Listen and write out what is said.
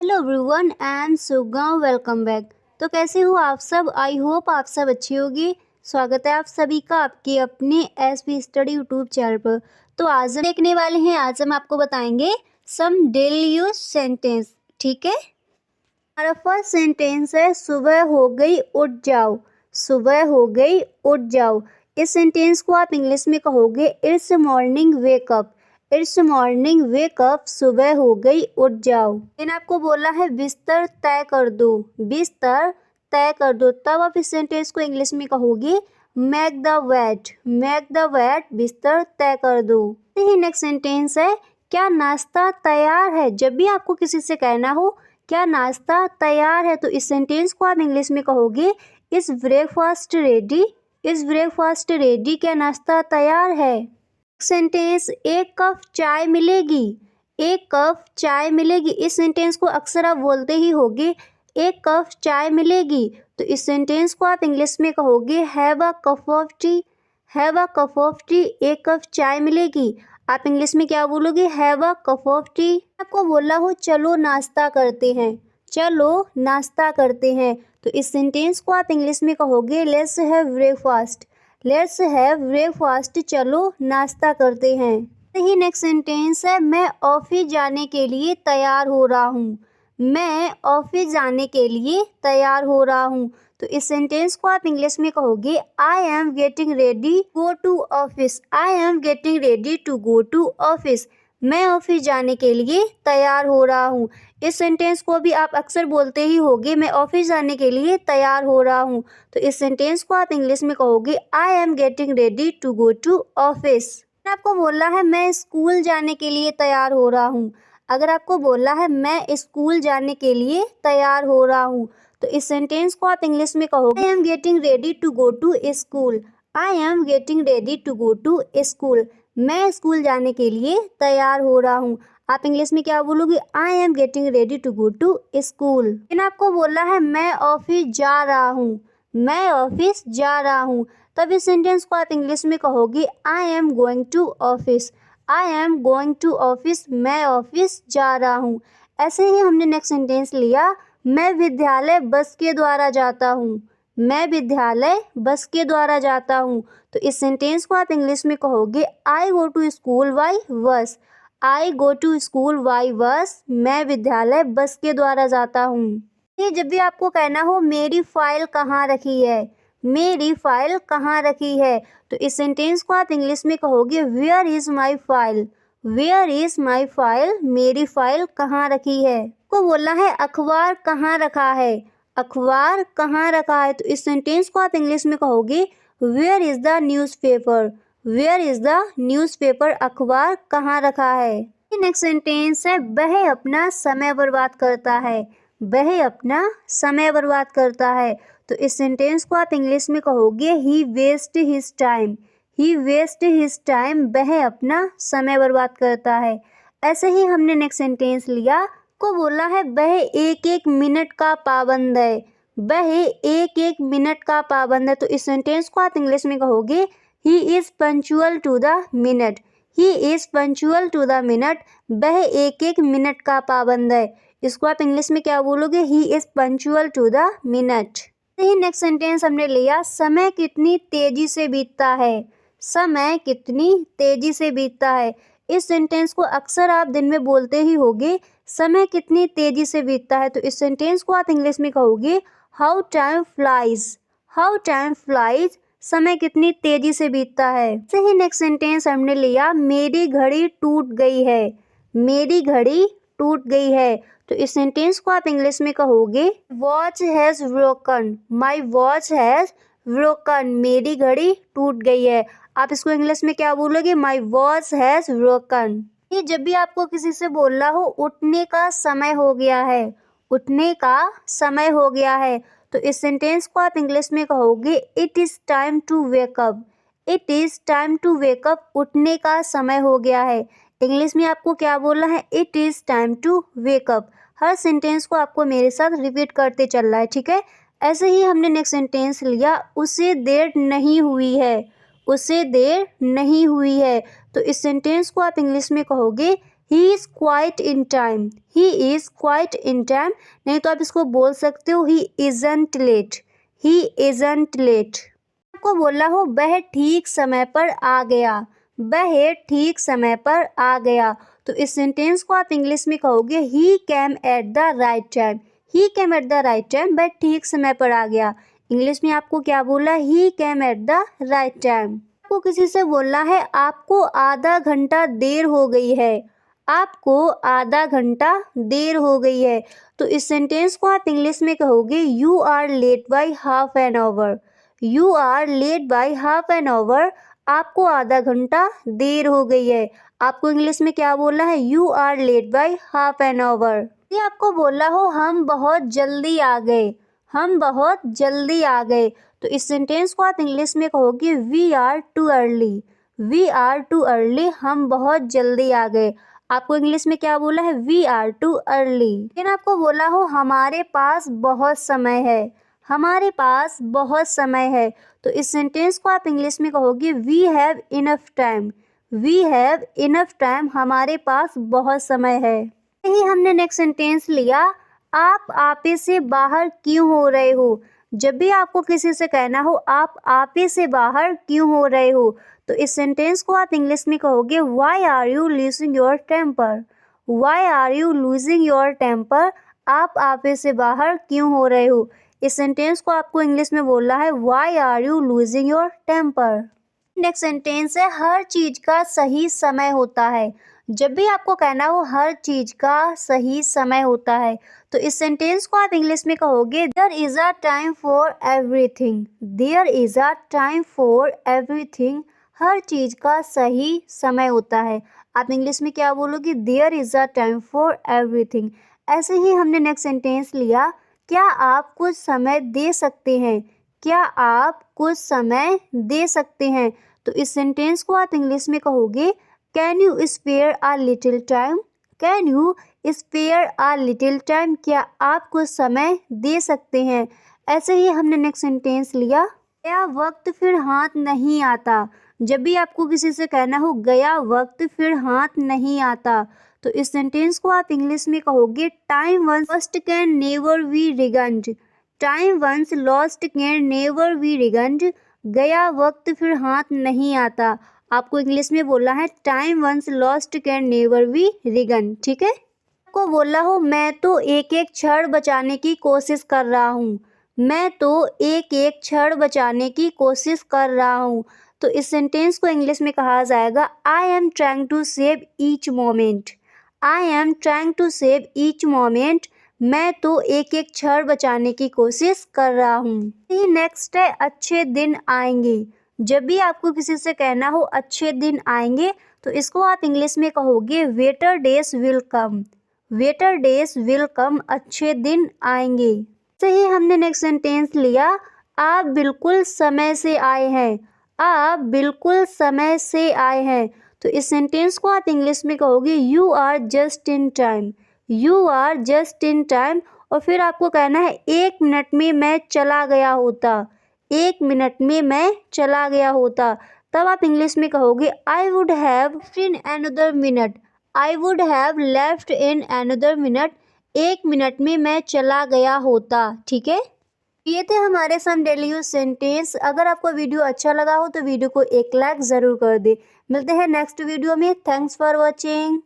Hello everyone, I am Suga, welcome back. तो कैसे हो आप सब? आई होप आप सब अच्छे होंगे। स्वागत है आप सभी का आपके अपने एसपी स्टडी यूट्यूब चैनल पर। तो आज हम देखने वाले हैं, आज हम आपको बताएंगे सम डेली यूज सेंटेंस। ठीक है, हमारा फर्स्ट सेंटेंस है सुबह हो गई उठ जाओ। सुबह हो गई उठ जाओ, इस सेंटेंस को आप इंग्लिश में कहोगे it's morning wake up. It's morning wake up, सुबह हो गई उठ जाओ। लेकिन आपको बोला है बिस्तर तय कर दो। बिस्तर तय कर दो, तब आप इस सेंटेंस को इंग्लिश में कहोगे make the bed. Make the bed, बिस्तर तय कर दो। यही नेक्स्ट सेंटेंस है क्या नाश्ता तैयार है। जब भी आपको किसी से कहना हो क्या नाश्ता तैयार है, तो इस सेंटेंस को आप इंग्लिश में कहोगे is breakfast ready. Is breakfast ready, क्या नाश्ता तैयार है। सेंटेंस एक कप चाय मिलेगी। एक कप चाय मिलेगी, इस सेंटेंस को अक्सर आप बोलते ही होगे एक कप चाय मिलेगी। तो इस सेंटेंस को आप इंग्लिश में कहोगे have a cup of T. Have a cup of T, एक कप चाय मिलेगी। आप इंग्लिश में क्या बोलोगे have a cup of T. आपको बोला हो चलो नाश्ता करते हैं। चलो नाश्ता करते हैं, तो इस सेंटेंस को आप इंग्लिश में कहोगे let's have breakfast. Let's have breakfast, चलो नाश्ता करते हैं। यही नेक्स्ट सेंटेंस है मैं ऑफिस जाने के लिए तैयार हो रहा हूँ। मैं ऑफिस जाने के लिए तैयार हो रहा हूँ, तो इस सेंटेंस को आप इंग्लिश में कहोगे I am getting ready go to office. I am getting ready to go to office, मैं ऑफिस जाने के लिए तैयार हो रहा हूँ। इस सेंटेंस को भी आप अक्सर बोलते ही होगे मैं ऑफिस जाने के लिए तैयार हो रहा हूँ, तो इस सेंटेंस को आप इंग्लिश में कहोगे I am getting ready to go to office. आपको बोला है मैं स्कूल जाने के लिए तैयार हो रहा हूँ। अगर आपको बोला है मैं स्कूल जाने के लिए तैयार हो रहा हूँ, तो इस सेंटेंस को आप इंग्लिश में कहोगे I am getting ready to go to school. I am getting ready to go to school, मैं स्कूल जाने के लिए तैयार हो रहा हूँ। आप इंग्लिश में क्या बोलोगे I am getting ready to go to school. लेकिन आपको बोला है मैं ऑफिस जा रहा हूँ। मैं ऑफिस जा रहा हूँ, तब इस सेंटेंस को आप इंग्लिश में कहोगे I am going to office. I am going to office, मैं ऑफिस जा रहा हूँ। ऐसे ही हमने नेक्स्ट सेंटेंस लिया मैं विद्यालय बस के द्वारा जाता हूँ। मैं विद्यालय बस के द्वारा जाता हूँ, तो इस सेंटेंस को आप इंग्लिश में कहोगे I go to school by bus. I go to school by bus, मैं विद्यालय बस के द्वारा जाता हूँ। ये जब भी आपको कहना हो मेरी फाइल कहाँ रखी है। मेरी फाइल कहाँ रखी है, तो इस सेंटेंस को आप इंग्लिश में कहोगे where is my file. Where is my file, मेरी फाइल कहाँ रखी है। को बोलना है अखबार कहाँ रखा है। अखबार कहाँ रखा है, तो इस सेंटेंस को आप इंग्लिश में कहोगे where is the newspaper. Where is the newspaper, अखबार कहाँ रखा है। नेक्स्ट सेंटेंस है वह अपना समय बर्बाद करता है। वह अपना समय बर्बाद करता है, तो इस सेंटेंस को आप इंग्लिश में कहोगे ही वेस्ट हिज टाइम। ही वेस्ट हिज टाइम, वह अपना समय बर्बाद करता है। ऐसे ही हमने नेक्स्ट सेंटेंस लिया को बोला है वह एक एक मिनट का पाबंद है। वह एक एक मिनट का पाबंद है, तो इस सेंटेंस को आप इंग्लिश में कहोगे he is punctual to the minute. He is punctual to the minute, वह एक एक मिनट का पाबंद है। इसको आप इंग्लिश में क्या बोलोगे he is punctual to the minute. यही नेक्स्ट सेंटेंस हमने लिया समय कितनी तेजी से बीतता है। समय कितनी तेजी से बीतता है, इस सेंटेंस को अक्सर आप दिन में बोलते ही होगे समय कितनी तेजी से बीतता है, तो इस सेंटेंस को आप इंग्लिश में कहोगे how time flies. How time flies, समय कितनी तेजी से बीतता है। सही नेक्स्ट सेंटेंस हमने लिया मेरी घड़ी टूट गई है। मेरी घड़ी टूट गई है, तो इस सेंटेंस को आप इंग्लिश में कहोगे watch has broken. My watch has broken, मेरी घड़ी टूट गई है। आप इसको इंग्लिश में क्या बोलोगे माई वॉच हैज ब्रोकन। ये जब भी आपको किसी से बोलना हो उठने का समय हो गया है। उठने का समय हो गया है, तो इस सेंटेंस को आप इंग्लिश में कहोगे it is time to wake up. It is time to wake up, उठने का समय हो गया है। इंग्लिश में आपको क्या बोलना है it is time to wake up. हर सेंटेंस को आपको मेरे साथ रिपीट करते चलना है, ठीक है। ऐसे ही हमने नेक्स्ट सेंटेंस लिया उसे देर नहीं हुई है। उसे देर नहीं हुई है, तो इस सेंटेंस को आप इंग्लिश में कहोगे he is quite in time, he is quite in time, नहीं तो आप इसको बोल सकते हो he isn't late, he isn't late. आपको बोला हो वह ठीक समय पर आ गया, वह ठीक समय पर आ गया, तो इस सेंटेंस को आप इंग्लिश में कहोगे he came at the right time, he came at the right time, वह ठीक समय पर आ गया। इंग्लिश में आपको क्या बोला, he came at the right time. आपको किसी से बोलना है आपको आधा घंटा देर हो गई है, आपको आधा घंटा देर हो गई है, तो इस सेंटेंस को आप इंग्लिश में कहोगे you are late by half an hour, you are late by half an hour, आपको आधा घंटा देर हो गई है। आपको इंग्लिश में क्या बोलना है, you are late by half an hour. ये आपको बोला हो हम बहुत जल्दी आ गए, हम बहुत जल्दी आ गए, तो इस सेंटेंस को आप इंग्लिश में कहोगे we are too early, we are too early, हम बहुत जल्दी आ गए। आपको इंग्लिश में क्या बोला है, वी आर टू अर्ली। लेकिन आपको बोला हो हमारे पास बहुत समय है, हमारे पास बहुत समय है, तो इस सेंटेंस को आप इंग्लिश में कहोगे we have enough time, we have enough time, हमारे पास बहुत समय है। यही हमने नेक्स्ट सेंटेंस लिया, आप आपे से बाहर क्यों हो रहे हो। जब भी आपको किसी से कहना हो आप आपे से बाहर क्यों हो रहे हो, तो इस सेंटेंस को आप इंग्लिश में कहोगे why are you losing your temper, why are you losing your temper, आप आपे से बाहर क्यों हो रहे हो। इस सेंटेंस को आपको इंग्लिश में बोलना है why are you losing your temper. Next sentence है हर चीज का सही समय होता है। जब भी आपको कहना हो हर चीज का सही समय होता है, तो इस सेंटेंस को आप इंग्लिश में कहोगे there is a time for everything, there is a time for everything, हर चीज का सही समय होता है। आप इंग्लिश में क्या बोलोगे, there is a time for everything. ऐसे ही हमने नेक्स्ट सेंटेंस लिया, क्या आप कुछ समय दे सकते हैं, क्या आप कुछ समय दे सकते हैं, तो इस सेंटेंस को आप इंग्लिश में कहोगे can you spare a little time, can you spare a little time, क्या आप कुछ समय दे सकते हैं। ऐसे ही हमने नेक्स्ट सेंटेंस लिया, गया वक्त फिर हाथ नहीं आता। जब भी आपको किसी से कहना हो गया वक्त फिर हाथ नहीं आता, तो इस सेंटेंस को आप इंग्लिश में कहोगे time once lost can never be regained, time once lost can never be regained, गया वक्त फिर हाथ नहीं आता। आपको इंग्लिश में बोलना है time once lost can never be regain, ठीक है। आपको बोला हो मैं तो एक एक क्षण बचाने की कोशिश कर रहा हूँ, मैं तो एक एक क्षण बचाने की कोशिश कर रहा हूँ, तो इस सेंटेंस को इंग्लिश में कहा जाएगा I am trying to save each moment, I am trying to save each moment, मैं तो एक एक क्षण बचाने की कोशिश कर रहा हूँ। नेक्स्ट है अच्छे दिन आएंगे। जब भी आपको किसी से कहना हो अच्छे दिन आएंगे, तो इसको आप इंग्लिश में कहोगे better days will come, better days will come, अच्छे दिन आएंगे। से ही हमने नेक्स्ट सेंटेंस लिया, आप बिल्कुल समय से आए हैं, आप बिल्कुल समय से आए हैं, तो इस सेंटेंस को आप इंग्लिश में कहोगे you are just in time, you are just in time, और फिर आपको कहना है एक मिनट में मैं चला गया होता, एक मिनट में मैं चला गया होता, तब आप इंग्लिश में कहोगे I would have in another minute, I would have left in another minute, एक मिनट में मैं चला गया होता, ठीक है। ये थे हमारे सम डेली यूज सेंटेंस। अगर आपको वीडियो अच्छा लगा हो तो वीडियो को एक लाइक ज़रूर कर दे। मिलते हैं नेक्स्ट वीडियो में। Thanks for watching.